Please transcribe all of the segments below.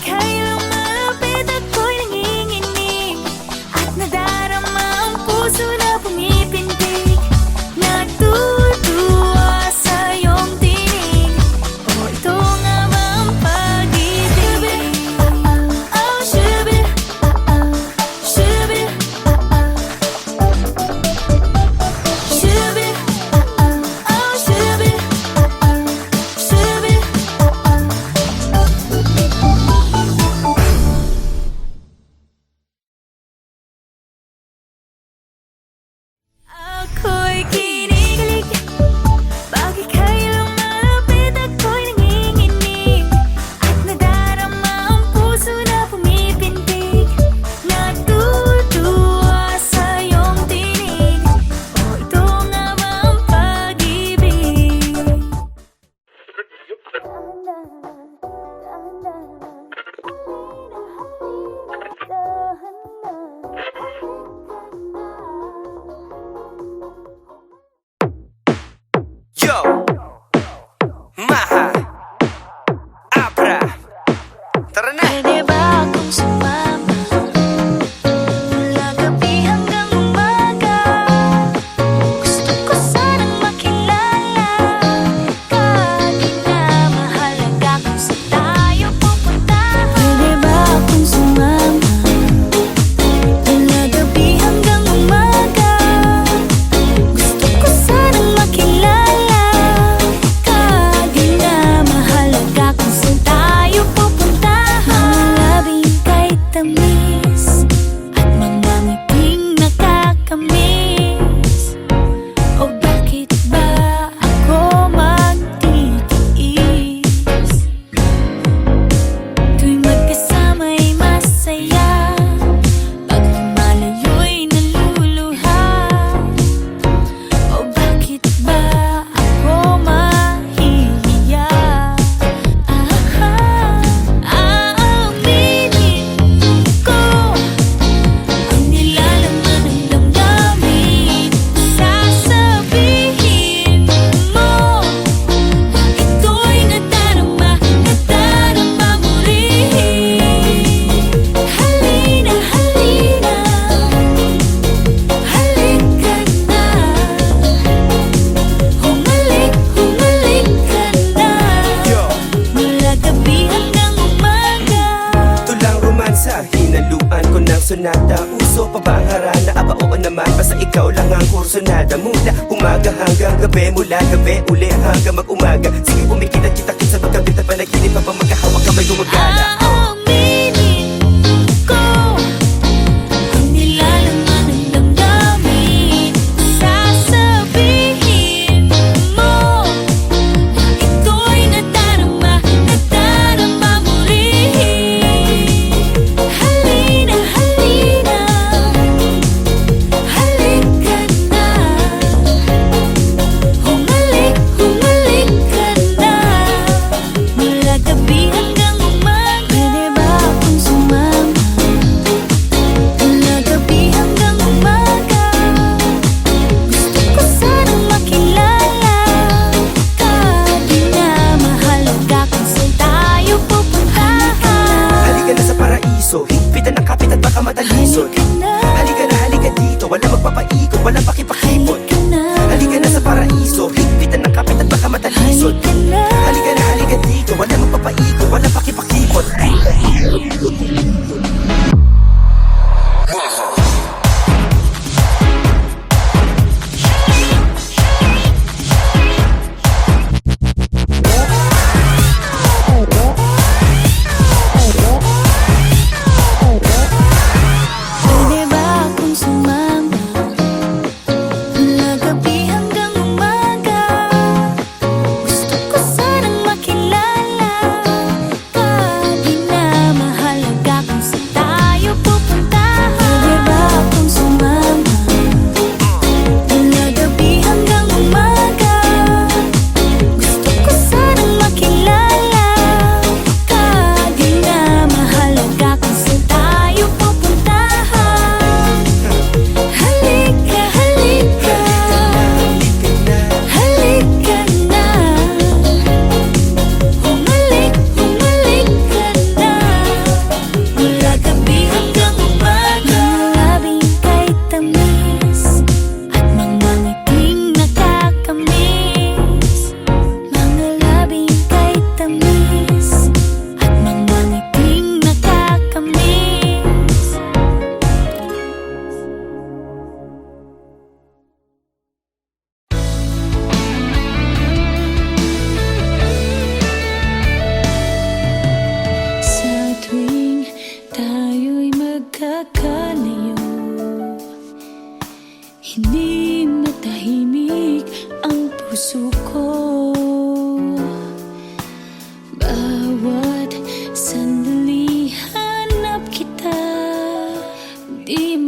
kailang malapit ako'y nanginginig at nadarama ang puso na pumipintig. Natutuwa sa iyong tinig. O ito nga ba ang pag-ibig? Oh, shubi, shubi, shubi, oh, shubi, shubi. Ako'y kinikilig pag ika'y lumalapit, ako'y nanginginig at nadarama ang puso na pumipintig. Natutuwa sa iyong tinig. O ito nga ba ang pag-ibig? Yo, Maha, Abra, tara na. Pwede ba akong sumama mula gabi hanggang umaga? Gusto ko sanang makilala ka. Di na mahalaga kung saan tayo pupunta. Pwede ba akong sumama mula gabi hanggang umaga? Gusto ko sanang makilala ka. Di na mahalaga kung saan tayo pupunta. Mga labing kay tamis at mga ngiting nakakamiss. O bakit ba ako magtitiis? Tuwing magkasama'y masaya, pag lumalayo'y naluluha. O bakit ba ako mahihiya? Aaminin ko ang nilalaman ng damdamin. Sasabihin mo ito'y nadarama, nadarama mo rin. Halina, halina, halika na. Humalik, humalik ka na. Yo, Mula gabi hanggang umaga. tulang romansa, hinaluan ko ng sonata. Uso pa ba ang harana? Aba oo naman, basta ikaw lang ang kursonada. Mula umaga hanggang gabi, mula gabi uli hanggang mag-umaga. Sige pumikita, kita-kit sa magkabit at panaginip habang magkahawak kamay gumagala. Aaminin ko ang nilalaman ng damdamin. Sasabihin mo ito'y nadarama, nadarama mo rin. Halina, halina, halika na. Humalik, humalik ka na. Mula gabi hanggang umaga. Pwede ba akong sumama mula gabi hanggang umaga? Gusto ko sanang makilala ka. Di na mahalaga kung saan tayo pupunta. Halika na sa paraiso, higpitan ng kapit at baka matalisod. Halika na, halika dito, wala magpapaikot, wala pakipakipot. Halika na sa paraiso, higpitan ng kapit at baka matalisod. Halika na, halika dito, wala magpapaikot, wala pakipakipot. Pwede ba akong sumama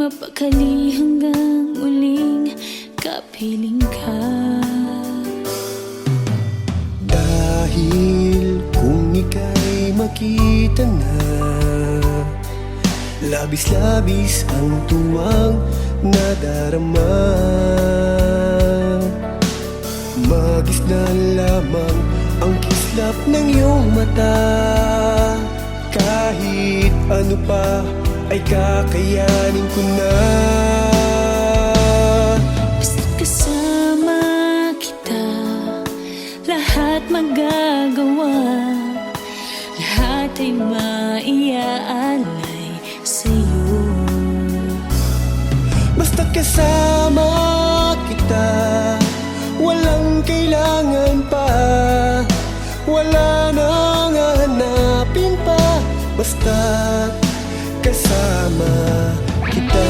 mapakali hanggang muling kapiling ka. Dahil kung ika'y makita na, labis-labis ang tuwang nadarama. Magis na lamang ang kislap ng iyong mata. Kahit ano pa ay kakayanin ko na. Basta kasama kita, lahat magagawa. Lahat ay maiaalay sa'yo. Basta't kasama kita, walang kailangan pa. Wala nang hanapin pa. Basta't kasama kita.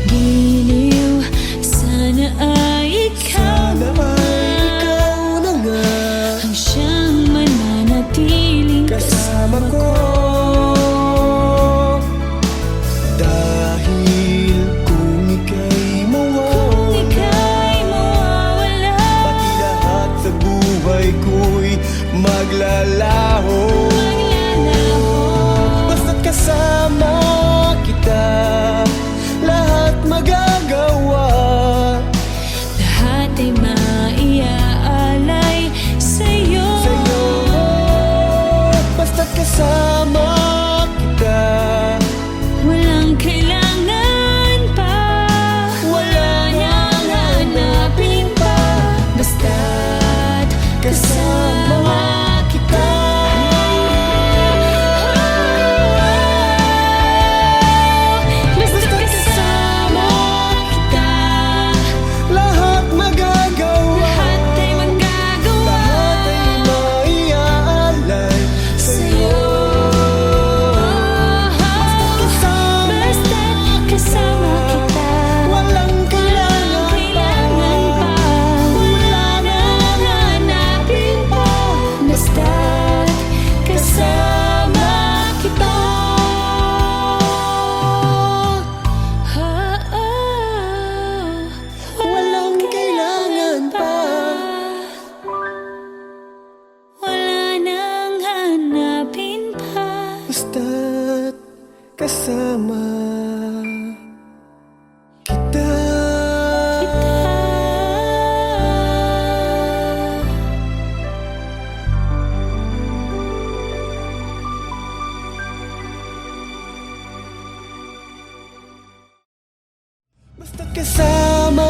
Giliw, sana ay ikaw Sana ay ikaw na nga ang siyang mananatiling kasama ko. Dahil kung ika'y Kung ika'y mawawala, pati lahat sa buhay ko'y maglalaho. Basta't kasama kita, lahat magagawa. lahat ay maiaalay sa'yo. Sa'yo, basta't kasama kita, Walang kailangan pa, wala nang hanapin pa. basta't Kasama kita. Basta't kasama kita, Lahat magagawa. lahat ay magagawa Lahat ay maiaalay sa'yo. Kasama, Basta't kasama kita, walang kailangan kailangan pa, wala nang hanapin pa, basta't kasama kita. Walang kailangan pa. Wala nang hanapin pa. Basta't kasama kita. Basta't kasama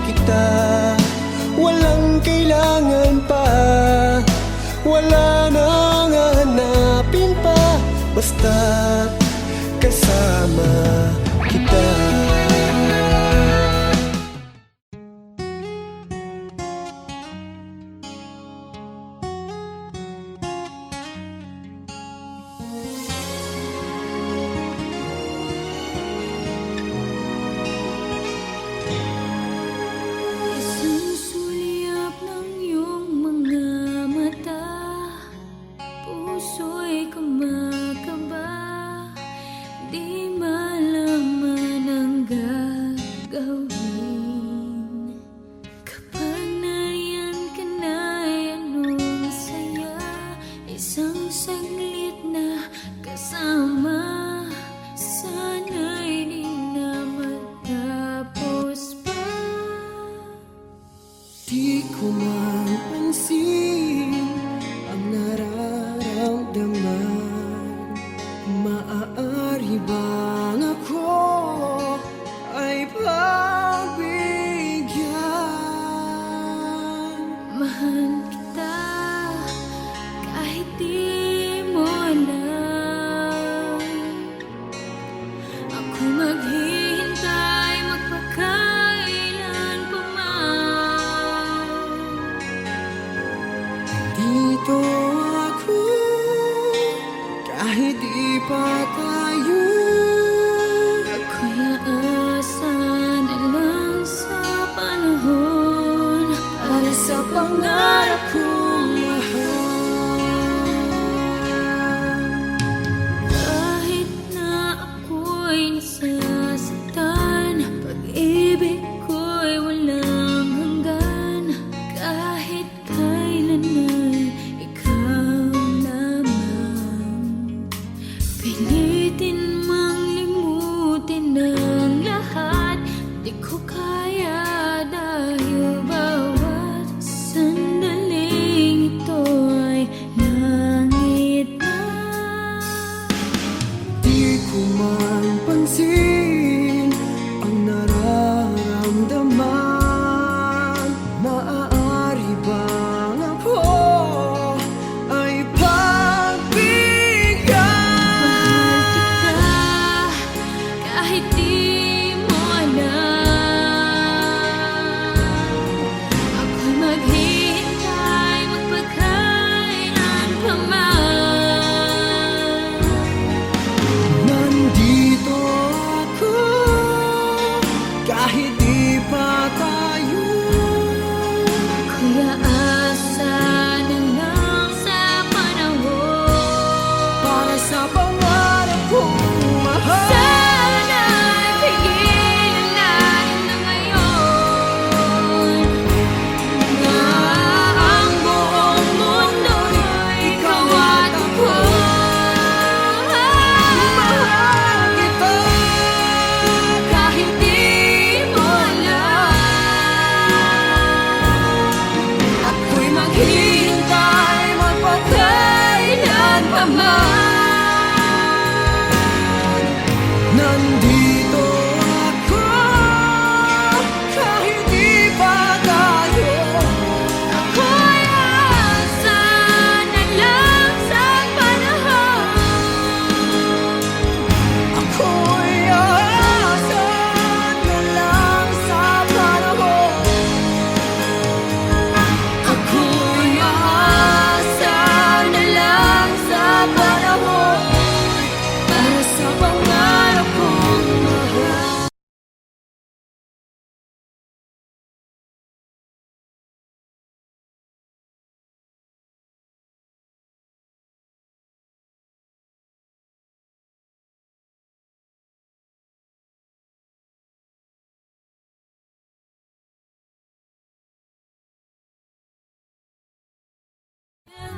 kita, walang kailangan pa. Wala nang hanapin pa. Basta't kasama kita. Isang sulyap ng iyong mga mata, puso'y kumakaba, di malaman ang gagawin. Kapag nariyan ka na'y anong saya, isang saglit na kasama, sana'y di na matapos pa. Di ko mapansin ang nararamdaman. Maaari bang ako ay pagbigyan? Mahal kita kahit di mo alam. Ako maghihintay magpakailan pa man. Dito ako kahit di pa tayo. Ako'y aasa na lang sa panahon para sa pangarap kong mahal.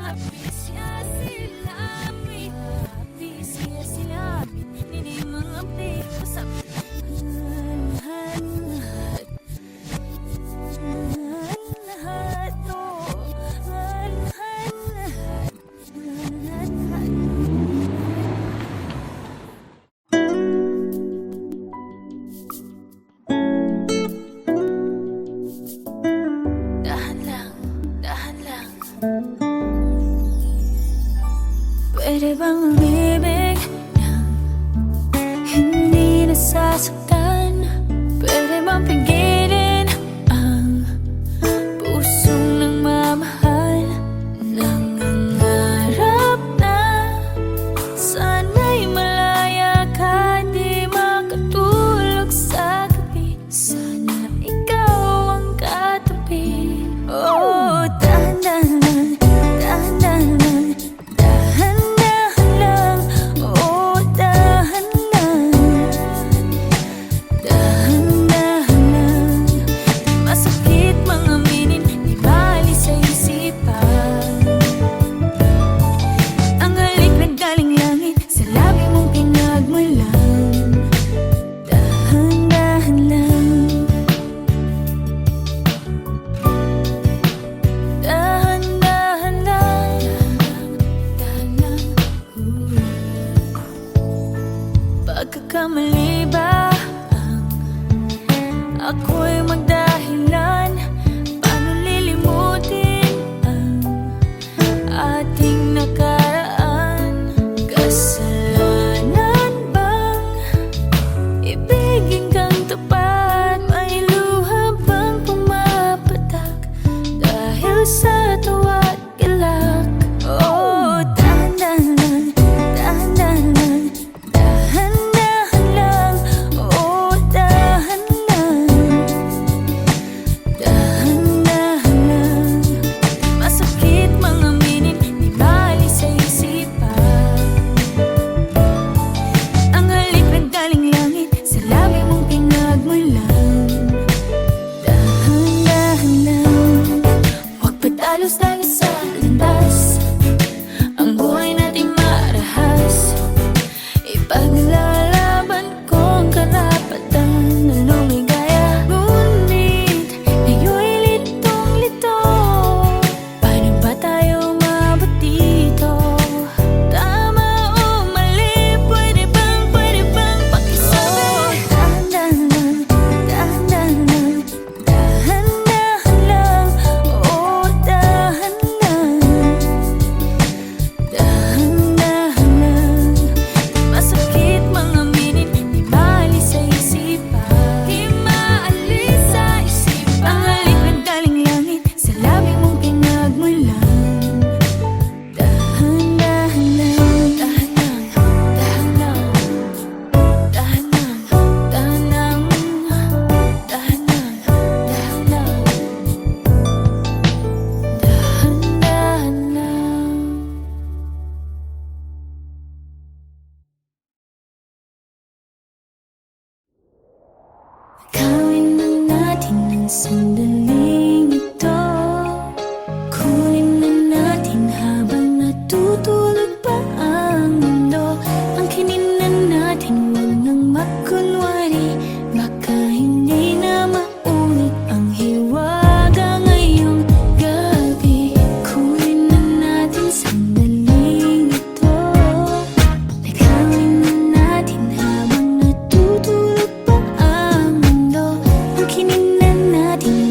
Siya sila, siya sila, hindi mga pito sa lahat, lahat, dahan lang, dahan lang. Pwede bang umibig nang hindi nasasaktan? Pwede bang pigilin ang pusong nagmamahal? Nangangarap na sana'y malaya ka, di makatulog sa gabi. Sana ikaw ang katabi. Oh, dahan-dahan lang, dahan-dahan lang, dahan-dahan lang. Oh, dahan lang, dahan-dahan lang. Masakit mga aminin, di bali sa isipan. Ang halik naggaling langit, sa labi mong pinagmulan. Dahan-dahan lang, dahan-dahan lang, dahan lang. Pagkakamali ba ang ako'y magdahilan? Paano lilimutin ang ating nakaraan? Kasalanan bang ibigin kang tapat? May luha bang pumapatak dahil sa tuwa at galak? Oh, dahan-dahan lang, dahan-dahan lang, dahan-dahan lang. Oh, dahan lang, dahan-dahan lang. Masakit mga aminin, di bali sa isipan. Ang halik naggaling langit, sa labi mong pinagmulan. Dahan-dahan lang, huwag padalos-dalos sa landas. Ang buhay natin marahas, ipaglalaban ko ang karapatan na lumigaya. Ngunit ngayo'y litong-lito, paano ba tayo umabot dito? Tama o mali, pwede bang pakisabi? Dahan-dahan lang, dahan-dahan lang, dahan-dahan lang. Oh, dahan lang, dahan-dahan lang. Masakit mga aminin, di bali sa isipan. Di maalis sa isipan. Ang halik naggaling langit, sa labi mong pinagmulan. Dahan-dahan lang, dahan lang, dahan lang, dahan lang, dahan lang, dahan lang, dahan lang, dahan-dahan lang. Gawin na natin ang sandaling ito. Kunin na natin habang natutulog pa ang mundo. Angkinin na natin, huwag nang magkunwari. Baka hindi na maulit ang hiwaga ngayong gabi. Kunin na natin sandaling ito. Gawin na natin habang natutulog pa ang mundo. Angkinin na natin,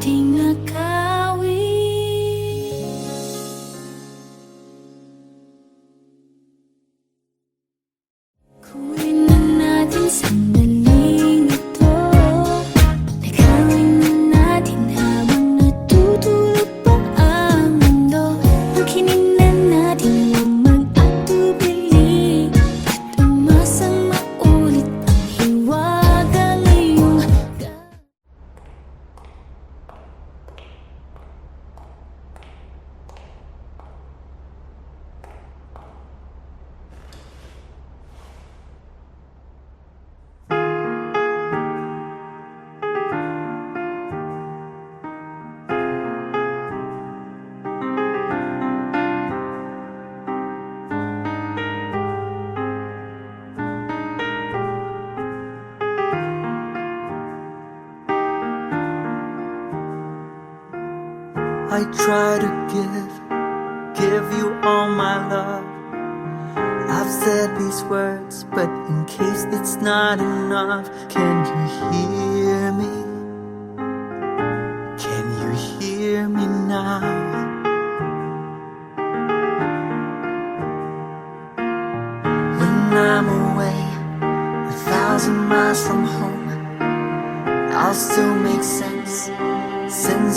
ating nakawin. Kunin na natin sandaling ito. Nakawin na natin habang natutulog pa ang mundo. Angkinin na natin huwag mag-atubili at umasang maulit ang hiwaga ngayong I try to give you all my love. I've said these words, but in case it's not enough, can you hear me? Can you hear me now? When I'm away, 1,000 miles from home, I'll still make sense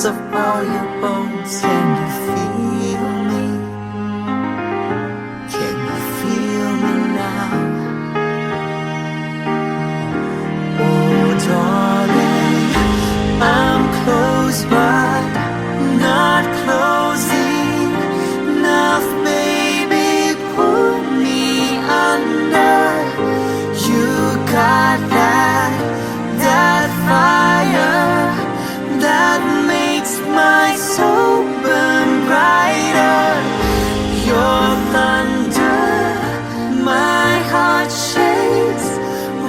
of all your bones. Can you feel me? Can you feel me now? Oh darling, I'm close but not closing enough, baby, pull me under. You got that fire that makes my soul burn brighter. Your thunder, my heart shakes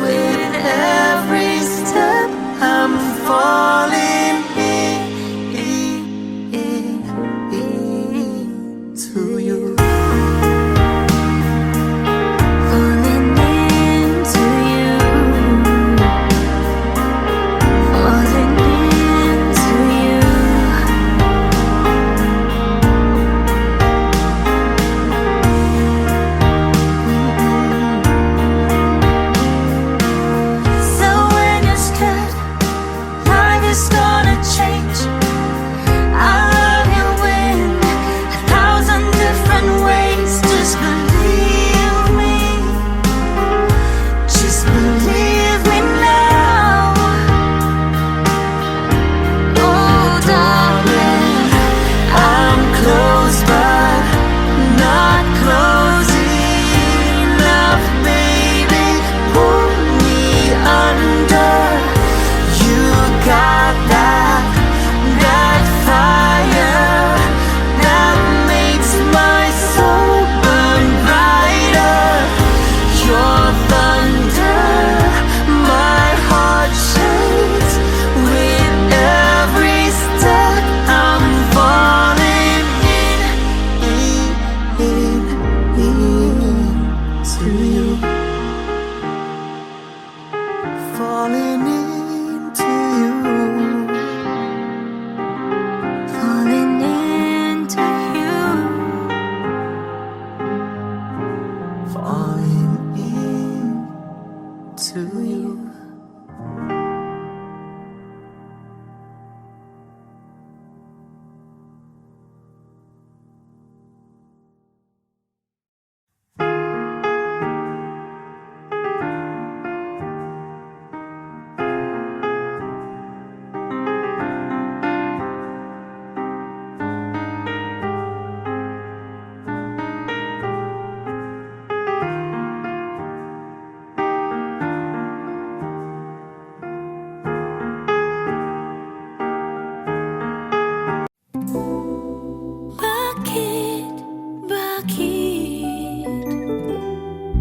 with every step. I'm falling into you. falling into you, falling into you. So when you're scared life is gonna change, I love you in 1,000 different ways. Just believe me, just believe me now. Oh darling, I'm close but not close enough, baby, pull me under. You got that fire that makes my soul burn brighter. Your thunder, my heart shakes with every step. I'm falling into you, falling into you, falling into you. falling into you. Bakit?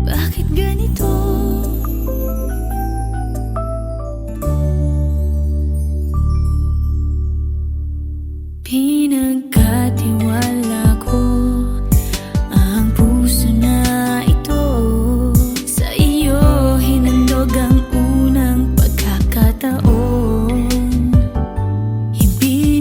Bakit ganito? Pinagkatiwala ko ang puso na ito. Sa iyo hinandog ang unang pagkakataon. Ibig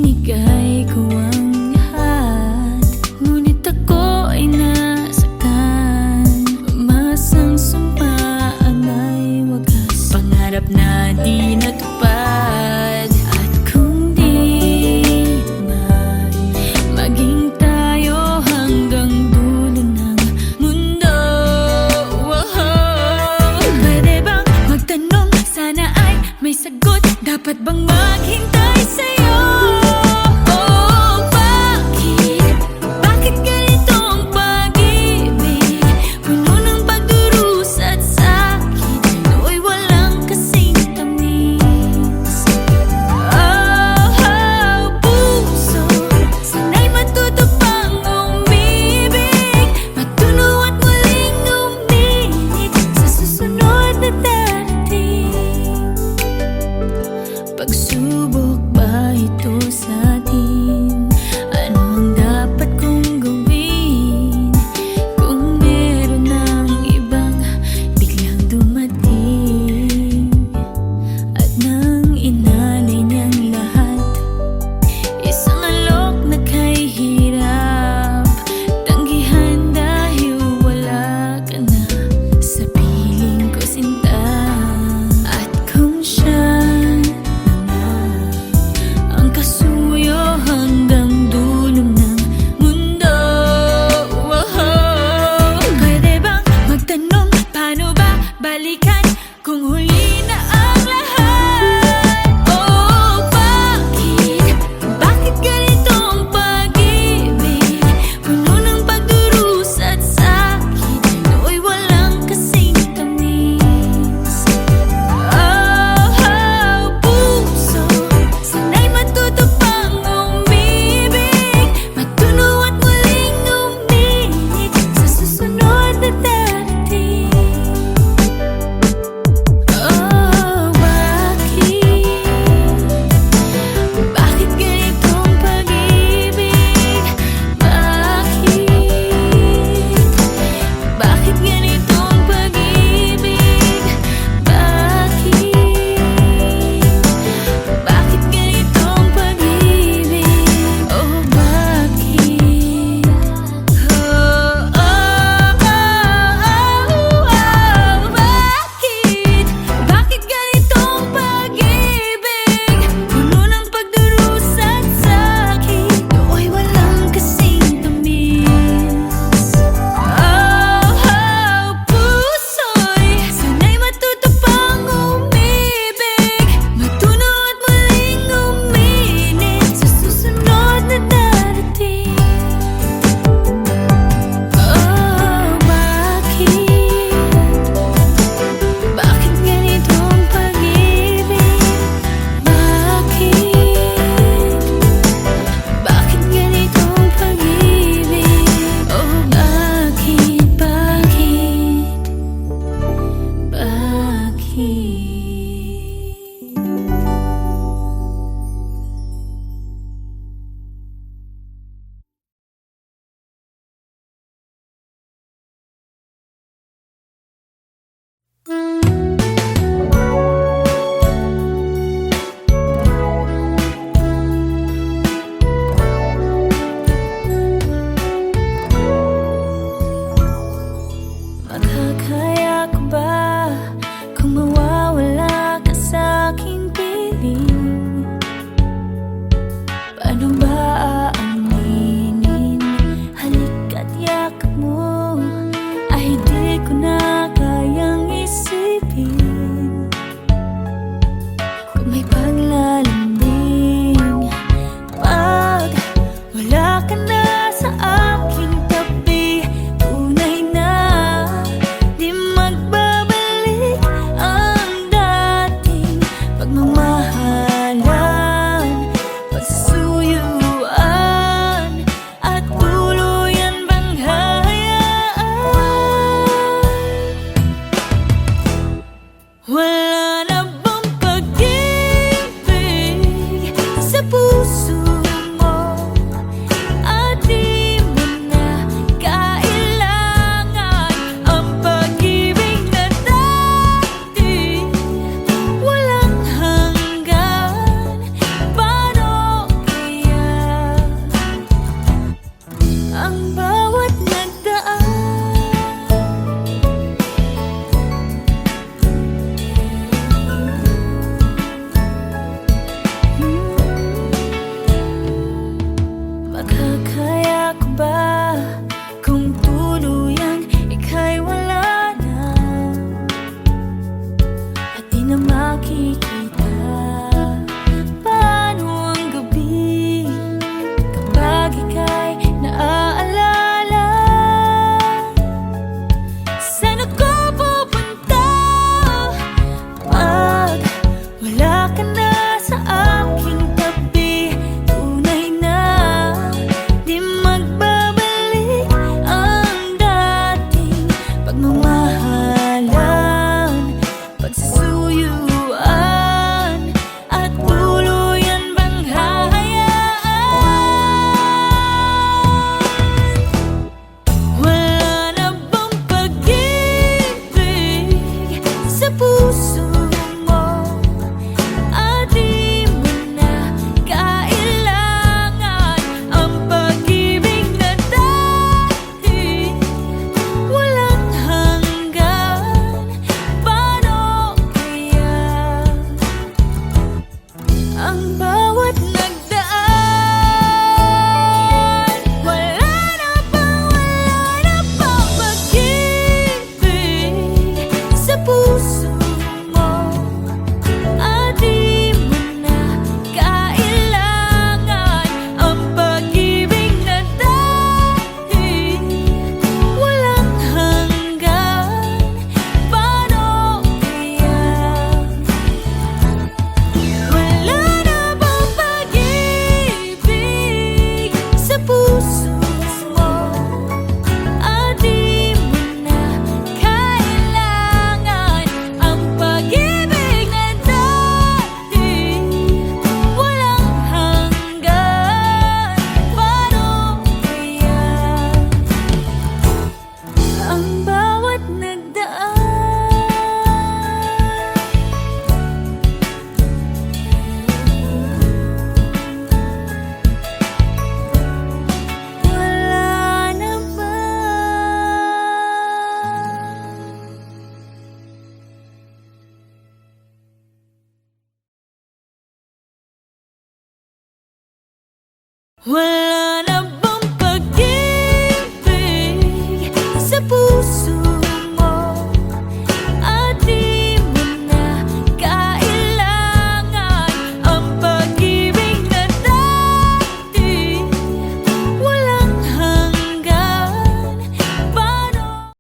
Makakaya ko ba kung tuluyang ika'y wala na at di na makikita? Paano ang gabi kapag ika'y naaalala? Saan ako pupunta pag wala ka na sa aking tabi? Tunay na di magbabalik ang dating pagmamahalan, pagsusuyuan, at tuluyan bang hahayaan? Wala na bang pag-ibig sa puso mo? At di mo na kailangan ang pag-ibig na dati walang hanggan. Paano kaya ang bawat nagdaan? Wala na bang pag-ibig sa puso mo? At di mo na kailangan ang pag-ibig na dati walang hanggan. Paano kaya? Wala na bang pag-ibig sa puso mo? At di mo na kailangan ang pag-ibig na dati walang hanggan. Paano kaya ang bawat nagdaan? Wala na ba? Wala